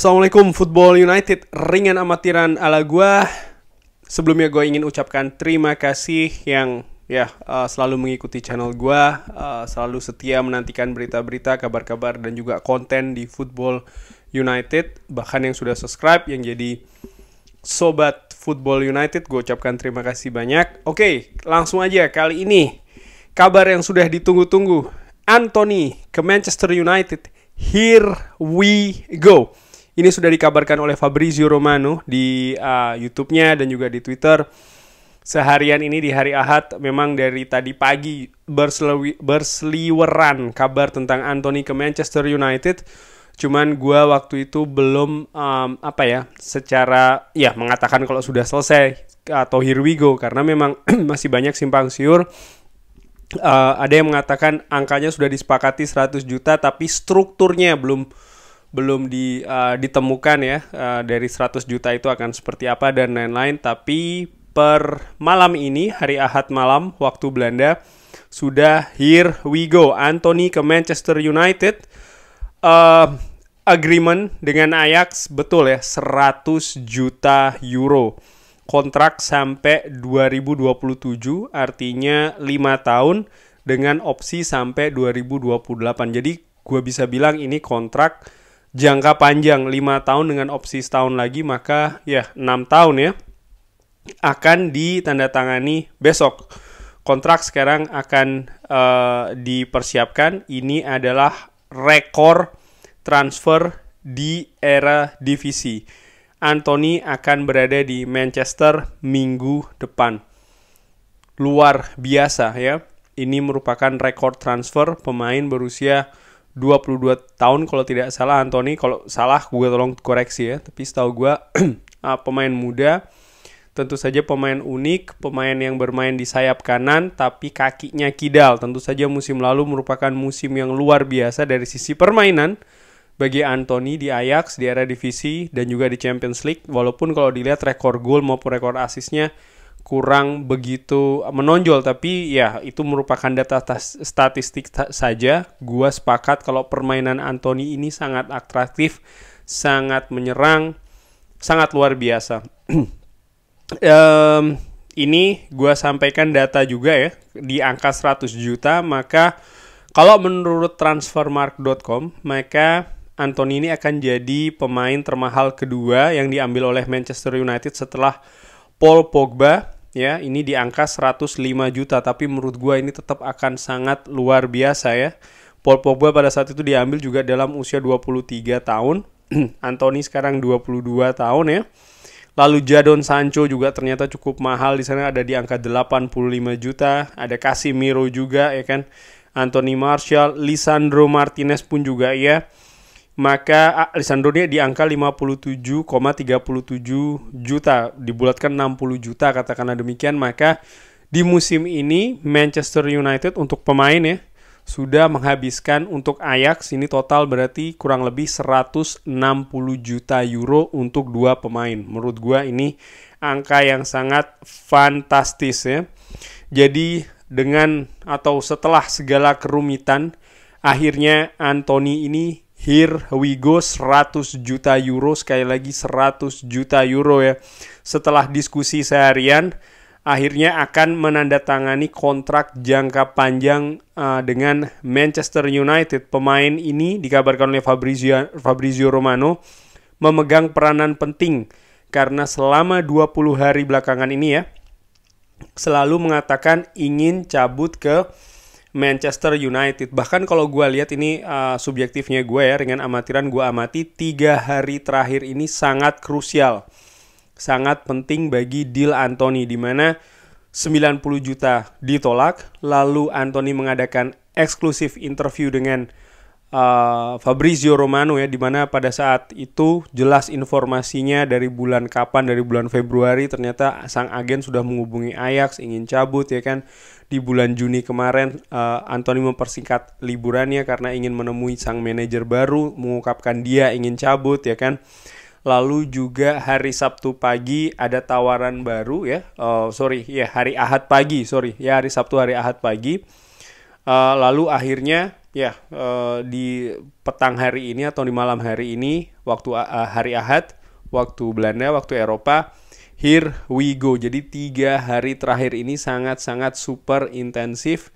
Assalamualaikum Football United, ringan amatiran ala gua. Sebelumnya gue ingin ucapkan terima kasih yang selalu mengikuti channel gua, selalu setia menantikan berita-berita, kabar-kabar dan juga konten di Football United. Bahkan yang sudah subscribe, yang jadi sobat Football United, gue ucapkan terima kasih banyak. Oke, langsung aja kali ini kabar yang sudah ditunggu-tunggu. Antony ke Manchester United. Here we go. Ini sudah dikabarkan oleh Fabrizio Romano di YouTube-nya dan juga di Twitter. Seharian ini di hari Ahad, memang dari tadi pagi berseliweran kabar tentang Antony ke Manchester United. Cuman gue waktu itu belum secara mengatakan kalau sudah selesai atau here we go, karena memang masih banyak simpang siur. Ada yang mengatakan angkanya sudah disepakati 100 juta tapi strukturnya belum ditemukan ya, dari 100 juta itu akan seperti apa dan lain-lain. Tapi per malam ini, hari Ahad malam waktu Belanda, sudah here we go. Antony ke Manchester United. Agreement dengan Ajax, betul ya, 100 juta euro. Kontrak sampai 2027, artinya 5 tahun dengan opsi sampai 2028. Jadi gue bisa bilang ini kontrak jangka panjang, 5 tahun dengan opsi setahun lagi, maka 6 tahun ya, akan ditandatangani besok. Kontrak sekarang akan dipersiapkan. Ini adalah rekor transfer di era divisi. Antony akan berada di Manchester minggu depan. Luar biasa ya. Ini merupakan rekor transfer pemain berusia 22 tahun kalau tidak salah Antony. Kalau salah gue tolong koreksi ya. Tapi setahu gue pemain muda. Tentu saja pemain unik, pemain yang bermain di sayap kanan tapi kakinya kidal. Tentu saja musim lalu merupakan musim yang luar biasa dari sisi permainan bagi Antony di Ajax di era divisi dan juga di Champions League. Walaupun kalau dilihat rekor gol maupun rekor asisnya kurang begitu menonjol, tapi ya itu merupakan data statistik saja. Gua sepakat kalau permainan Antony ini sangat atraktif, sangat menyerang, sangat luar biasa. Ini gua sampaikan data juga ya, di angka 100 juta, maka kalau menurut transfermarkt.com, maka Antony ini akan jadi pemain termahal kedua yang diambil oleh Manchester United setelah Paul Pogba ya. Ini di angka 105 juta, tapi menurut gua ini tetap akan sangat luar biasa ya. Paul Pogba pada saat itu diambil juga dalam usia 23 tahun. Antony sekarang 22 tahun ya. Lalu Jadon Sancho juga ternyata cukup mahal, di sana ada di angka 85 juta. Ada Casemiro juga ya kan. Anthony Martial, Lisandro Martinez pun juga ya. Maka Lisandro di angka 57,37 juta, dibulatkan 60 juta katakanlah demikian. Maka di musim ini Manchester United untuk pemain ya sudah menghabiskan untuk Ajax ini total berarti kurang lebih 160 juta euro untuk 2 pemain. Menurut gua ini angka yang sangat fantastis ya. Jadi dengan atau setelah segala kerumitan, akhirnya Antony ini here we go, 100 juta euro. Sekali lagi 100 juta euro ya. Setelah diskusi seharian, akhirnya akan menandatangani kontrak jangka panjang dengan Manchester United. Pemain ini dikabarkan oleh Fabrizio Romano memegang peranan penting karena selama 20 hari belakangan ini ya selalu mengatakan ingin cabut ke Manchester United. Bahkan kalau gue lihat ini subjektifnya gue ya, dengan amatiran gue amati, 3 hari terakhir ini sangat krusial, sangat penting bagi deal Antony, di mana 90 juta ditolak. Lalu Antony mengadakan eksklusif interview dengan Fabrizio Romano ya, di mana pada saat itu jelas informasinya dari bulan Februari ternyata sang agen sudah menghubungi Ajax ingin cabut ya kan. Di bulan Juni kemarin Antony mempersingkat liburannya karena ingin menemui sang manajer baru, mengungkapkan dia ingin cabut ya kan. Lalu juga hari Sabtu pagi ada tawaran baru ya. Hari Ahad pagi. Hari Sabtu hari Ahad pagi. Lalu akhirnya di petang hari ini atau di malam hari ini, waktu hari Ahad, waktu Belanda, waktu Eropa. Here we go. Jadi 3 hari terakhir ini sangat-sangat super intensif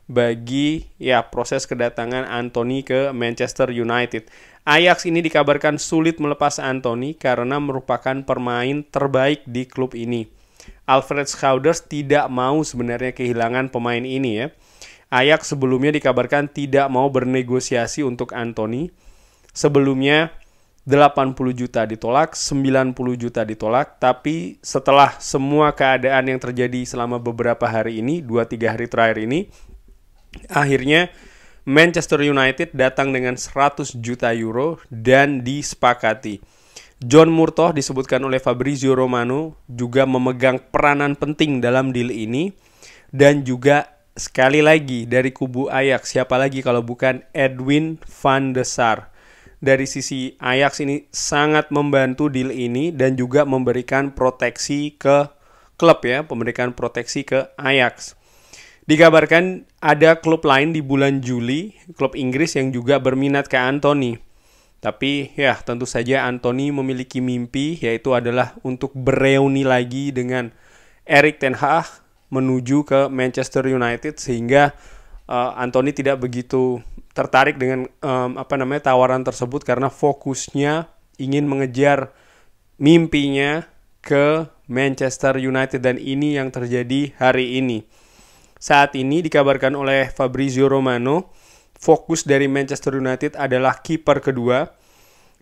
bagi proses kedatangan Antony ke Manchester United. Ajax ini dikabarkan sulit melepas Antony karena merupakan pemain terbaik di klub ini. Alfred Schouders tidak mau sebenarnya kehilangan pemain ini ya. Ajax sebelumnya dikabarkan tidak mau bernegosiasi untuk Antony. Sebelumnya 80 juta ditolak, 90 juta ditolak, tapi setelah semua keadaan yang terjadi selama beberapa hari ini, 2-3 hari terakhir ini, akhirnya Manchester United datang dengan 100 juta euro dan disepakati. John Murtough disebutkan oleh Fabrizio Romano juga memegang peranan penting dalam deal ini, dan juga sekali lagi dari kubu Ajax, siapa lagi kalau bukan Edwin van der Sar. Dari sisi Ajax ini sangat membantu deal ini dan juga memberikan proteksi ke klub ya, memberikan proteksi ke Ajax. Dikabarkan ada klub lain di bulan Juli, klub Inggris yang juga berminat ke Antony. Tapi ya tentu saja Antony memiliki mimpi, yaitu adalah untuk bereuni lagi dengan Erik ten Hag menuju ke Manchester United, sehingga Antony tidak begitu tertarik dengan tawaran tersebut karena fokusnya ingin mengejar mimpinya ke Manchester United, dan ini yang terjadi hari ini. Saat ini dikabarkan oleh Fabrizio Romano, fokus dari Manchester United adalah kiper kedua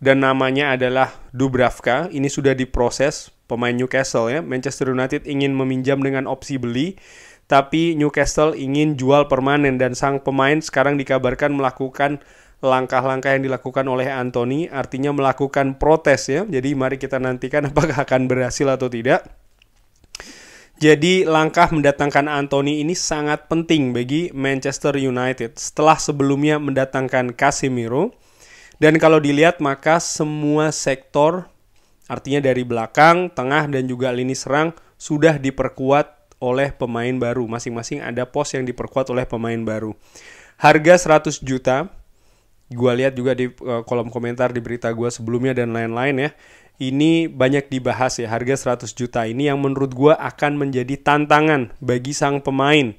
dan namanya adalah Dubravka. Ini sudah diproses, pemain Newcastle ya. Manchester United ingin meminjam dengan opsi beli, tapi Newcastle ingin jual permanen, dan sang pemain sekarang dikabarkan melakukan langkah-langkah yang dilakukan oleh Antony, artinya melakukan protes ya. Jadi mari kita nantikan apakah akan berhasil atau tidak. Jadi langkah mendatangkan Antony ini sangat penting bagi Manchester United setelah sebelumnya mendatangkan Casemiro. Dan kalau dilihat maka semua sektor, artinya dari belakang, tengah, dan juga lini serang sudah diperkuat oleh pemain baru. Masing-masing ada pos yang diperkuat oleh pemain baru. Harga 100 juta, gue lihat juga di kolom komentar di berita gue sebelumnya dan lain-lain ya. Ini banyak dibahas ya, harga 100 juta ini yang menurut gue akan menjadi tantangan bagi sang pemain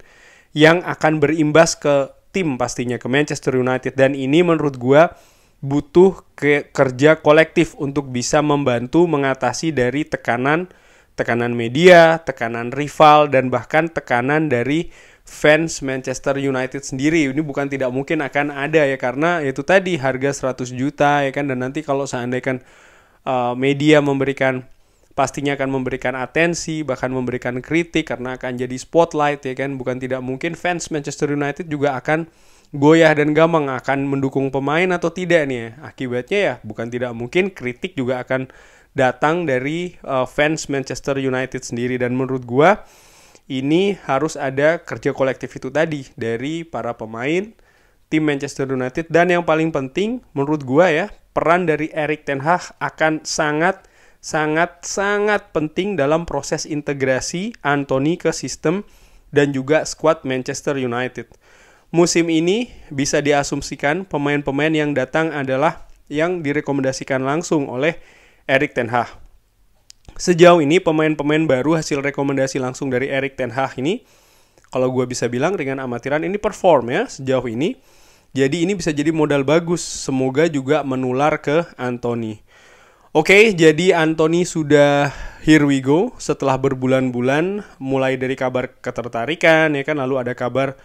yang akan berimbas ke tim pastinya, ke Manchester United. Dan ini menurut gue butuh kerja kolektif untuk bisa membantu mengatasi dari tekanan media, tekanan rival, dan bahkan tekanan dari fans Manchester United sendiri. Ini bukan tidak mungkin akan ada ya, karena itu tadi harga 100 juta ya kan, dan nanti kalau seandainya media pastinya akan memberikan atensi, bahkan memberikan kritik karena akan jadi spotlight ya kan. Bukan tidak mungkin fans Manchester United juga akan goyah dan gamang akan mendukung pemain atau tidak nih ya. Akibatnya ya bukan tidak mungkin kritik juga akan datang dari fans Manchester United sendiri. Dan menurut gua ini harus ada kerja kolektif itu tadi dari para pemain tim Manchester United. Dan yang paling penting menurut gua ya, peran dari Erik ten Hag akan sangat penting dalam proses integrasi Antony ke sistem dan juga skuad Manchester United. Musim ini bisa diasumsikan pemain-pemain yang datang adalah yang direkomendasikan langsung oleh Erik ten Hag. Sejauh ini pemain-pemain baru hasil rekomendasi langsung dari Erik ten Hag ini, kalau gue bisa bilang dengan amatiran ini perform ya sejauh ini. Jadi ini bisa jadi modal bagus, semoga juga menular ke Antony. Oke, jadi Antony sudah here we go setelah berbulan-bulan, mulai dari kabar ketertarikan ya kan, lalu ada kabar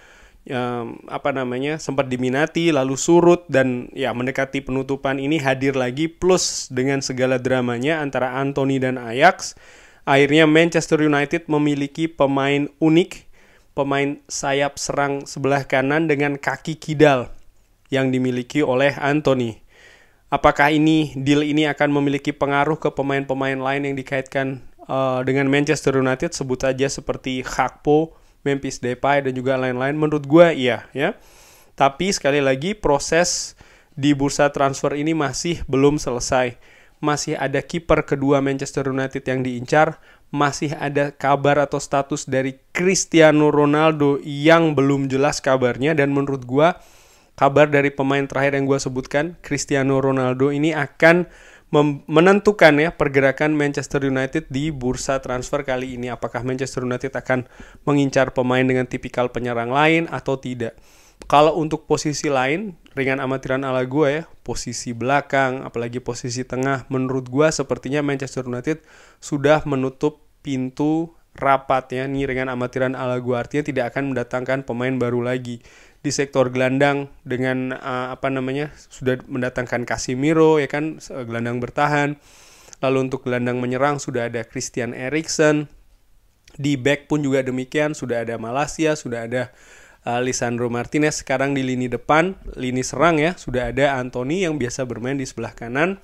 sempat diminati lalu surut, dan ya mendekati penutupan ini hadir lagi plus dengan segala dramanya antara Antony dan Ajax. Akhirnya Manchester United memiliki pemain unik, pemain sayap serang sebelah kanan dengan kaki kidal yang dimiliki oleh Antony. Apakah deal ini akan memiliki pengaruh ke pemain-pemain lain yang dikaitkan dengan Manchester United, sebut saja seperti Gakpo, Memphis Depay, dan juga lain-lain? Menurut gue iya ya. Tapi sekali lagi proses di bursa transfer ini masih belum selesai. Masih ada kiper kedua Manchester United yang diincar, masih ada kabar atau status dari Cristiano Ronaldo yang belum jelas kabarnya, dan menurut gue kabar dari pemain terakhir yang gue sebutkan, Cristiano Ronaldo ini akan menentukan ya pergerakan Manchester United di bursa transfer kali ini. Apakah Manchester United akan mengincar pemain dengan tipikal penyerang lain atau tidak. Kalau untuk posisi lain, ringan amatiran ala gue ya, posisi belakang, apalagi posisi tengah, menurut gue sepertinya Manchester United sudah menutup pintu rapat ya. Ini ringan amatiran ala gue, artinya tidak akan mendatangkan pemain baru lagi. Di sektor gelandang dengan sudah mendatangkan Casemiro ya kan, gelandang bertahan. Lalu untuk gelandang menyerang sudah ada Christian Eriksen. Di back pun juga demikian, sudah ada Malaysia, sudah ada Lisandro Martinez. Sekarang di lini depan, lini serang ya, sudah ada Anthony yang biasa bermain di sebelah kanan.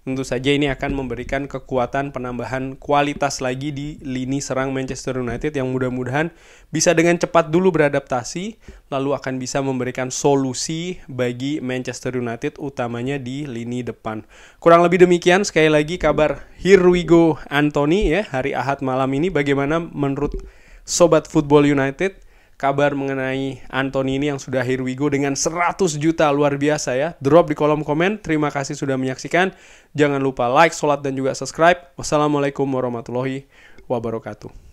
Tentu saja ini akan memberikan kekuatan penambahan kualitas lagi di lini serang Manchester United yang mudah-mudahan bisa dengan cepat dulu beradaptasi, lalu akan bisa memberikan solusi bagi Manchester United utamanya di lini depan. Kurang lebih demikian, sekali lagi kabar Here We Go Anthony ya, hari Ahad malam ini. Bagaimana menurut Sobat Football United? Kabar mengenai Anthony ini yang sudah here we go dengan 100 juta, luar biasa ya. Drop di kolom komen. Terima kasih sudah menyaksikan. Jangan lupa like, sholat, dan juga subscribe. Wassalamualaikum warahmatullahi wabarakatuh.